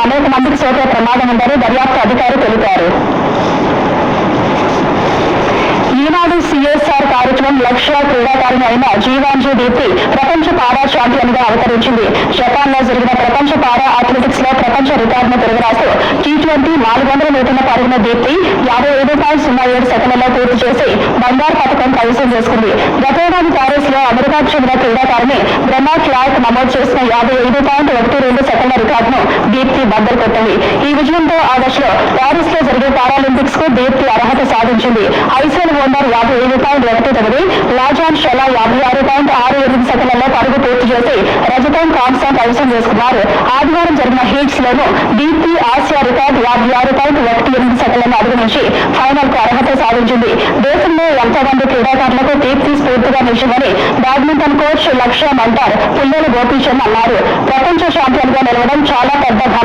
అనేక మందికి సోకే ప్రమాదం ఉందని దర్యాప్తు అధికారి తెలిపారు. ఈనాడు సిఎస్ఆర్ కార్యక్రమం లక్ష్య క్రీడాకారిణి అయిన జీవాంజీ దీప్తి ప్రపంచ పారా ఛాంపియన్ గా అవతరించింది. జపాన్ లో జరిగిన ప్రపంచ పారా అథ్లెటిక్స్ లో ప్రపంచ రికార్డును తిరగరాస్తూ T20 400 మీటర్ల పరుగున దీప్తి 55.07 సెకండ్లలో పూర్తి చేసి బంగారు పథకం కైవసం చేసుకుంది. గతేడాది ప్యారిస్ లో అమెరికాకు చెందిన క్రీడాకారిణి బ్రెన్నా క్లార్క్ నమోదు చేసిన 55.12 సెకండ్ల రికార్డును దీప్తి బద్దలు కొట్టింది. ఈ విజయంతో ఆగస్టులో ప్యారిస్ లో జరిగే పారాలింపిక్స్ కు దీప్తి అర్హత సాధించింది. ఐసెల్ ఓనర్ 55.19, లాజాన్ షెలా 56.68 సెకండ్లలో పరుగు పూర్తి చేసి రజతం కాంస్యం కైవసం చేసుకున్నారు. ఆదివారం జరిగిన హీట్స్ లోనూ దీప్తి ఆసియా రికార్డు 56.18 సెకండ్లను అధిగమించి ఫైనల్ కు అర్హత సాధించింది. దేశంలో ఎంతో మంది క్రీడాకారులకు దీప్తి స్ఫూర్తిగా నిలిచిందని బ్యాడ్మింటన్ కోచ్ లక్ష్య మంటార్ పుల్లెల గోపీచంద్ అన్నారు. ప్రపంచ ఛాంపియన్ గా నిలవడం చాలా పెద్ద